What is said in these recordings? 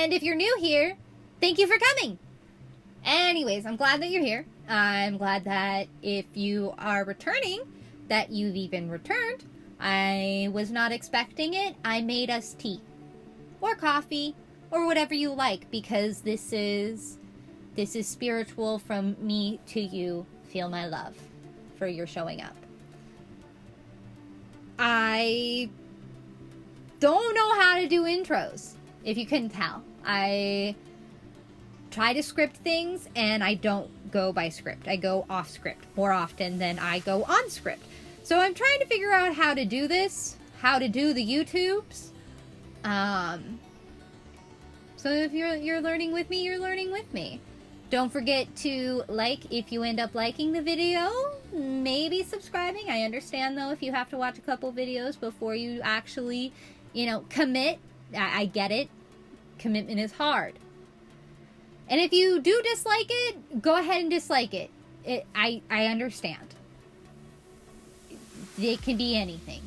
And if you're new here, thank you for coming. Anyways, I'm glad that you're here. I'm glad that if you are returning, that you've even returned. I was not expecting it. I made us tea or coffee or whatever you like, because this is spiritual from me to you. Feel my love for your showing up. I don't know how to do intros, if you couldn't tell. I try to script things, and I don't go by script. I go off script more often than I go on script. So I'm trying to figure out how to do this, how to do the YouTubes. So if you're learning with me, you're learning with me. Don't forget to like if you end up liking the video. Maybe subscribing. I understand, though, if you have to watch a couple videos before you actually, commit. I get it. Commitment is hard. And if you do dislike it, go ahead and dislike it. I understand. It can be anything.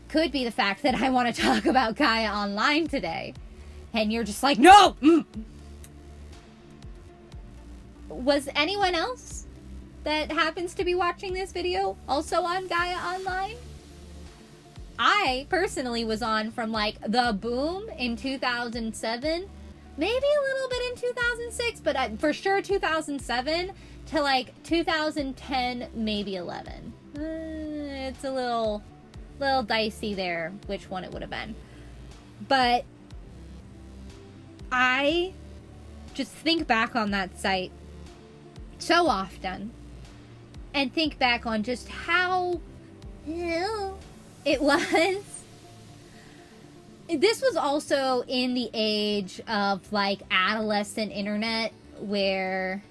Could be the fact that I want to talk about Gaia Online today. And you're just like, no! Was anyone else that happens to be watching this video also on Gaia Online? I personally was on from the boom in 2007, maybe a little bit in 2006, but for sure 2007 to 2010, maybe 11. It's a little dicey there which one it would have been. But I just think back on that site so often and think back on just how it was. This was also in the age of adolescent internet, where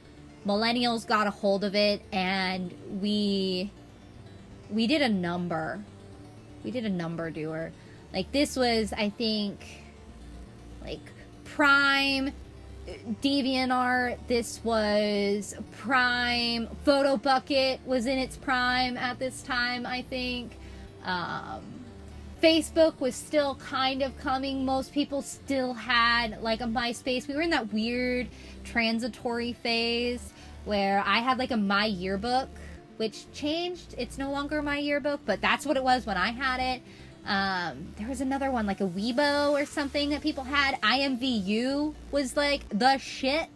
millennials got a hold of it, and we did a number. We did a number doer. This was, I think, prime DeviantArt. This was prime PhotoBucket was in its prime at this time, I think. Facebook was still kind of coming. Most people still had a MySpace. We were in that weird transitory phase where I had a My Yearbook, which changed. It's no longer My Yearbook, but that's what it was when I had it. There was another one, a Weibo or something that people had. IMVU was the shit.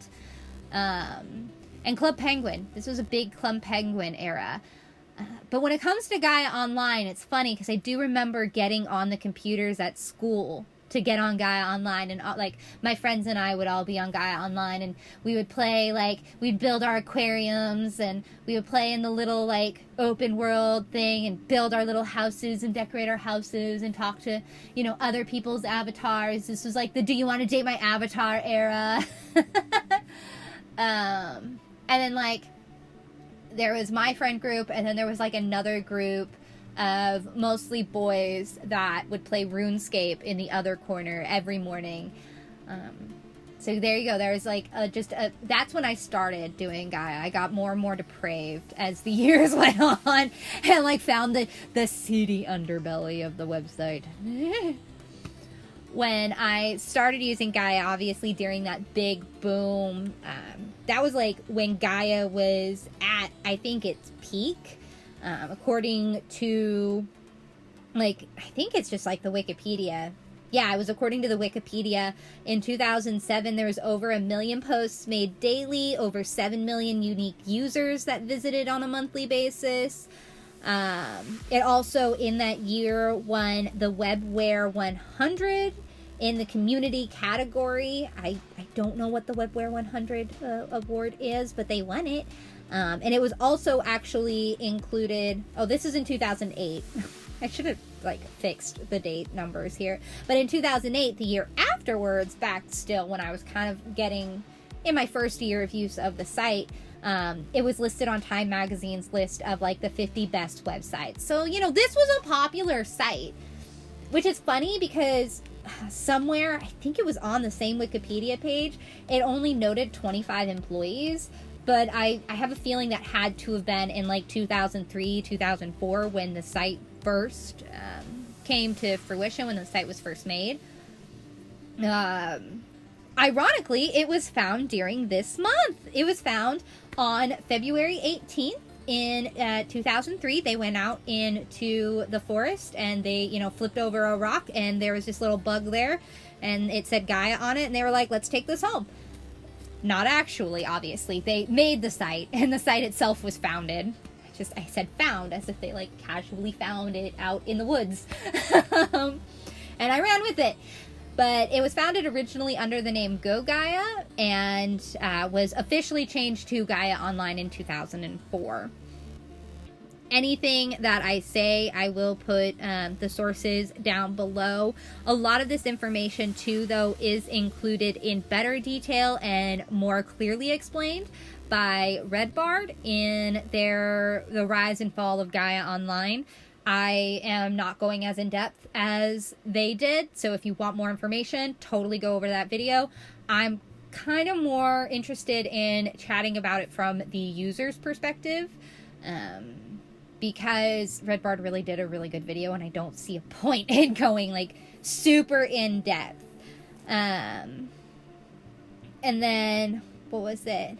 And Club Penguin. This was a big Club Penguin era. But when it comes to Gaia Online, it's funny because I do remember getting on the computers at school to get on Gaia Online, and my friends and I would all be on Gaia Online, and we would play, we'd build our aquariums, and we would play in the little open world thing and build our little houses and decorate our houses and talk to other people's avatars. This was the do you want to date my avatar era. And then there was my friend group, and then there was another group of mostly boys that would play RuneScape in the other corner every morning. So there you go. There was that's when I started doing Gaia. I got more and more depraved as the years went on, and found the seedy underbelly of the website. When I started using Gaia, obviously during that big boom, that was when Gaia was at, I think, its peak. According to, I think it's just the Wikipedia. Yeah, it was according to the Wikipedia. In 2007, there was over 1 million posts made daily, over 7 million unique users that visited on a monthly basis. It also, in that year, won the Webware 100 in the community category. I don't know what the Webware 100 award is, but they won it. And it was also actually included... Oh, this is in 2008. I should have, fixed the date numbers here. But in 2008, the year afterwards, back still when I was kind of getting in my first year of use of the site, it was listed on Time Magazine's list of, the 50 best websites. So, this was a popular site. Which is funny because somewhere, I think it was on the same Wikipedia page, it only noted 25 employees. But I have a feeling that had to have been in 2003, 2004 when the site first came to fruition, when the site was first made. Ironically, it was found during this month. It was found on February 18th in 2003. They went out into the forest and they, flipped over a rock, and there was this little bug there, and it said Gaia on it, and they were like, let's take this home. Not actually, obviously. They made the site, and the site itself was founded. I said found as if they like casually found it out in the woods. And I ran with it. But it was founded originally under the name Go Gaia, and was officially changed to Gaia Online in 2004. Anything that I say, I will put the sources down below. A lot of this information, too, though, is included in better detail and more clearly explained by Redbard in The Rise and Fall of Gaia Online. I am not going as in-depth as they did, so if you want more information, totally go over that video. I'm kind of more interested in chatting about it from the user's perspective, because Redbard really did a really good video, and I don't see a point in going, like, super in-depth. And then, what was it?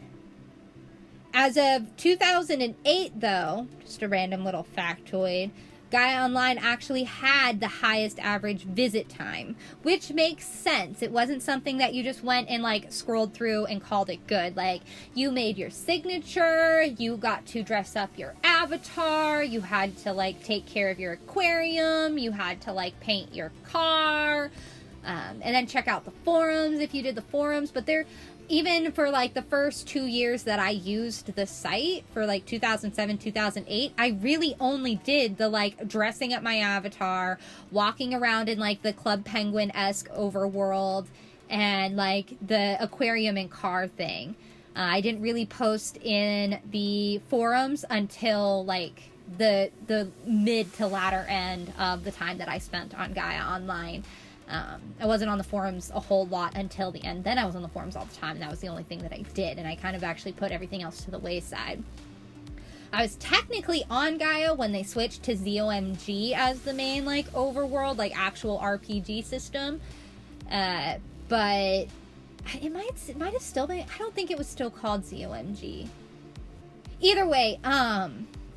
As of 2008, though, just a random little factoid, Gaia Online actually had the highest average visit time, which makes sense. It wasn't something that you just went and like scrolled through and called it good. Like, you made your signature, you got to dress up your avatar, you had to like take care of your aquarium, you had to like paint your car, and then check out the forums if you did the forums. But even for like the first 2 years that I used the site, for like 2007, 2008, I really only did the like dressing up my avatar, walking around in like the Club Penguin-esque overworld, and like the aquarium and car thing. I didn't really post in the forums until like the mid to latter end of the time that I spent on Gaia Online. I wasn't on the forums a whole lot until the end. Then I was on the forums all the time, and that was the only thing that I did, and I kind of actually put everything else to the wayside. I was technically on Gaia when they switched to ZOMG as the main, like, overworld, like, actual RPG system, but it might have still been, I don't think it was still called ZOMG. Either way,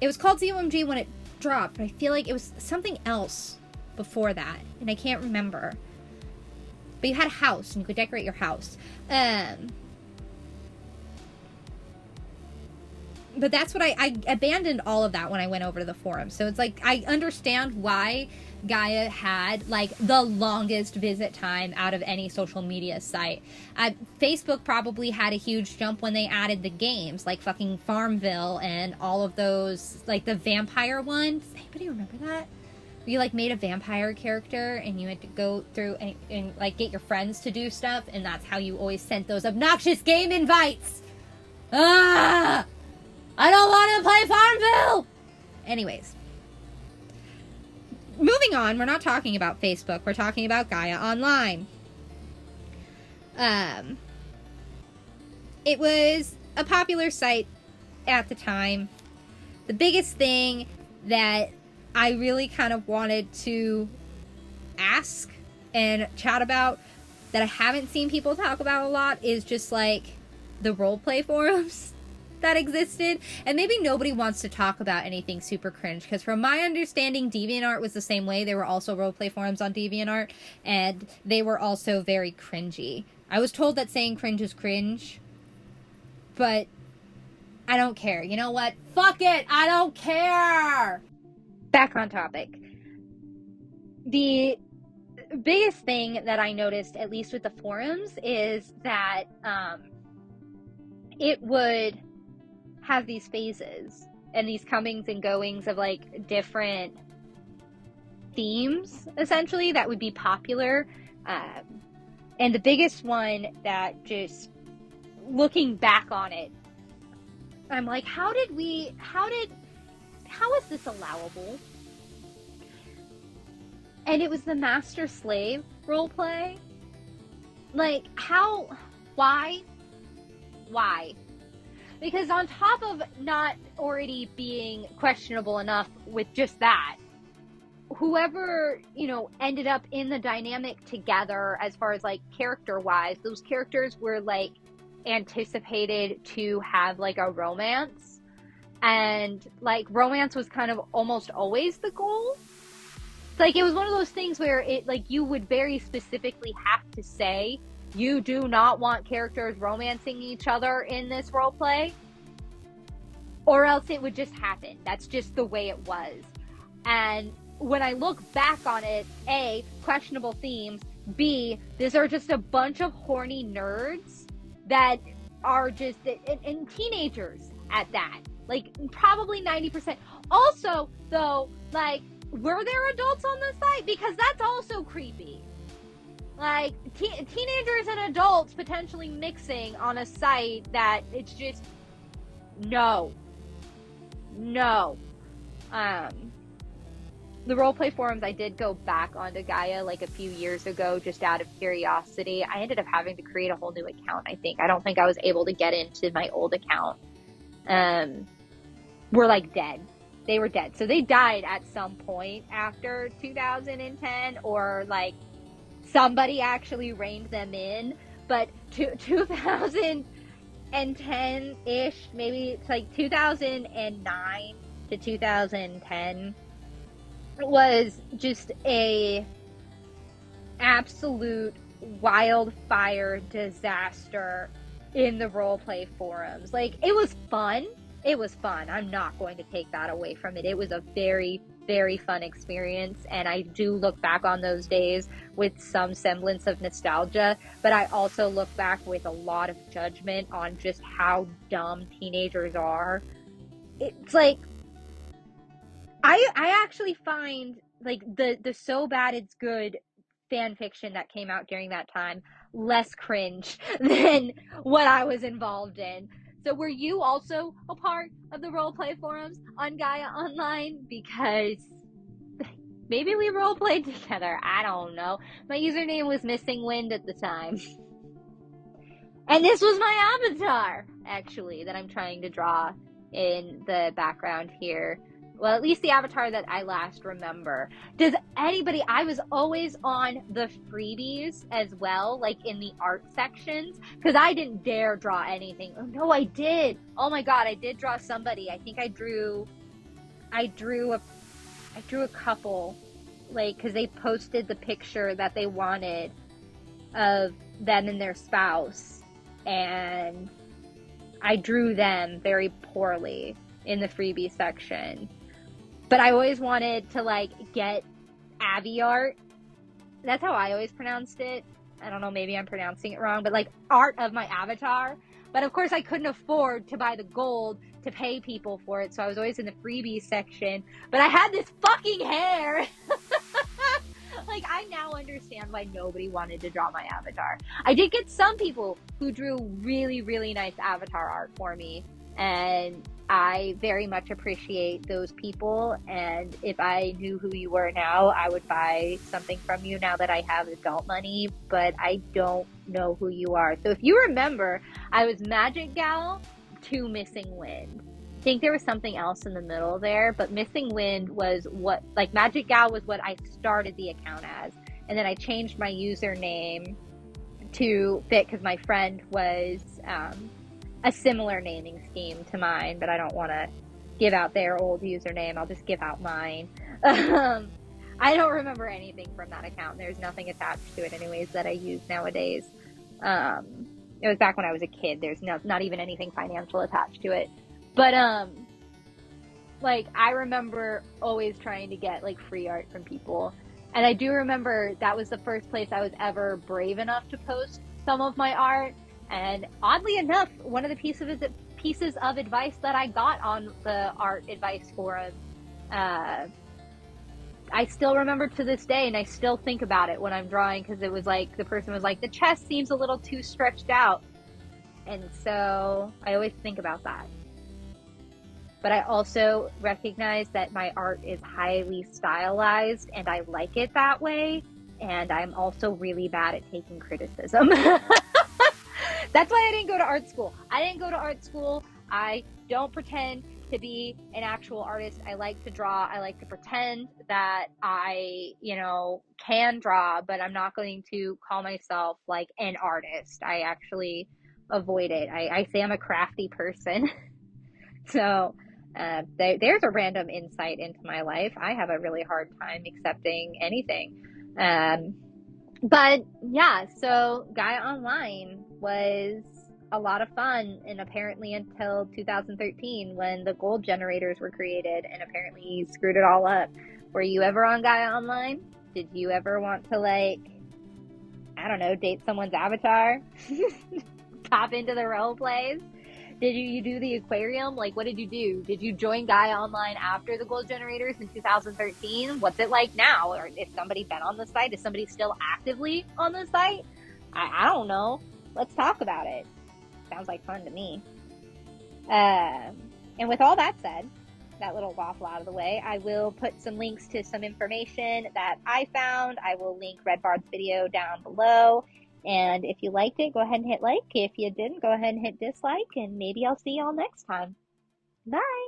it was called ZOMG when it dropped, but I feel like it was something else before that, and I can't remember. But you had a house, and you could decorate your house. But that's what I abandoned all of that when I went over to the forum. So it's like, I understand why Gaia had like the longest visit time out of any social media site. Facebook probably had a huge jump when they added the games, like fucking Farmville and all of those, like the vampire one. Does anybody remember that? You like made a vampire character and you had to go through and like get your friends to do stuff, and that's how you always sent those obnoxious game invites. I don't want to play Farmville! Anyways. Moving on, we're not talking about Facebook, we're talking about Gaia Online. It was a popular site at the time. The biggest thing that I really kind of wanted to ask and chat about that I haven't seen people talk about a lot is just like the roleplay forums that existed. And maybe nobody wants to talk about anything super cringe, because from my understanding, DeviantArt was the same way. There were also roleplay forums on DeviantArt, and they were also very cringy. I was told that saying cringe is cringe, but I don't care. You know what? Fuck it! I don't care! Back on topic. The biggest thing that I noticed, at least with the forums, is that it would have these phases and these comings and goings of like different themes, essentially, that would be popular. And the biggest one that, just looking back on it, I'm like, how is this allowable? And it was the master-slave roleplay. Like, why? Because on top of not already being questionable enough with just that, whoever, you know, ended up in the dynamic together, as far as like character wise, those characters were like anticipated to have like a romance, and like romance was kind of almost always the goal. Like, it was one of those things where it, like, you would very specifically have to say you do not want characters romancing each other in this role play, or else it would just happen. That's just the way it was. And when I look back on it, A, questionable themes, B, these are just a bunch of horny nerds that are just, and teenagers at that. Like, probably 90%. Also, though, like, were there adults on the site? Because that's also creepy. Like, teenagers and adults potentially mixing on a site that it's just, no. The roleplay forums, I did go back onto Gaia like a few years ago just out of curiosity. I ended up having to create a whole new account, I think. I don't think I was able to get into my old account. We're like dead. They were dead. So they died at some point after 2010, or like somebody actually reined them in. But 2010-ish, maybe it's like 2009 to 2010 was just a absolute wildfire disaster in the roleplay forums. Like, it was fun. I'm not going to take that away from it. It was a very, very fun experience, and I do look back on those days with some semblance of nostalgia, but I also look back with a lot of judgment on just how dumb teenagers are. It's like, I actually find, like, the So Bad It's Good fan fiction that came out during that time less cringe than what I was involved in. So were you also a part of the roleplay forums on Gaia Online? Because maybe we roleplayed together. I don't know. My username was Missing Wind at the time. And this was my avatar, actually, that I'm trying to draw in the background here. Well, at least the avatar that I last remember. Does anybody, I was always on the freebies as well, like in the art sections, because I didn't dare draw anything. Oh, no, I did. Oh my God, I did draw somebody. I think I drew a couple, like, because they posted the picture that they wanted of them and their spouse, and I drew them very poorly in the freebie section. But I always wanted to, like, get Abby art. That's how I always pronounced it. I don't know, maybe I'm pronouncing it wrong, but, like, art of my avatar. But of course I couldn't afford to buy the gold to pay people for it, so I was always in the freebies section. But I had this fucking hair! Like, I now understand why nobody wanted to draw my avatar. I did get some people who drew really, really nice avatar art for me, and I very much appreciate those people, and if I knew who you were now, I would buy something from you now that I have adult money, but I don't know who you are. So if you remember, I was Magic Gal to Missing Wind. I think there was something else in the middle there, but Missing Wind was what, like, Magic Gal was what I started the account as, and then I changed my username to fit because my friend was a similar naming scheme to mine, but I don't want to give out their old username. I'll just give out mine. I don't remember anything from that account. There's nothing attached to it anyways that I use nowadays. It was back when I was a kid. There's not even anything financial attached to it. But, like, I remember always trying to get, like, free art from people. And I do remember that was the first place I was ever brave enough to post some of my art. And oddly enough, one of the pieces of advice that I got on the art advice forum, I still remember to this day, and I still think about it when I'm drawing, because it was like, the person was like, the chest seems a little too stretched out. And so I always think about that. But I also recognize that my art is highly stylized, and I like it that way. And I'm also really bad at taking criticism. That's why I didn't go to art school. I don't pretend to be an actual artist. I like to draw. I like to pretend that I, can draw, but I'm not going to call myself like an artist. I actually avoid it. I say I'm a crafty person. So there's a random insight into my life. I have a really hard time accepting anything. But yeah, so Gaia Online was a lot of fun, and apparently until 2013 when the gold generators were created, and apparently you screwed it all up. Were you ever on Gaia Online? Did you ever want to, like, I don't know, date someone's avatar? Pop into the role plays? Did you do the aquarium? Like, what did you do? Did you join Gaia Online after the gold generators in 2013? What's it like now? Or if somebody been on the site, is somebody still actively on the site? I don't know. Let's talk about it. Sounds like fun to me. And with all that said, that little waffle out of the way, I will put some links to some information that I found. I will link Red Bard's video down below. And if you liked it, go ahead and hit like. If you didn't, go ahead and hit dislike. And maybe I'll see y'all next time. Bye.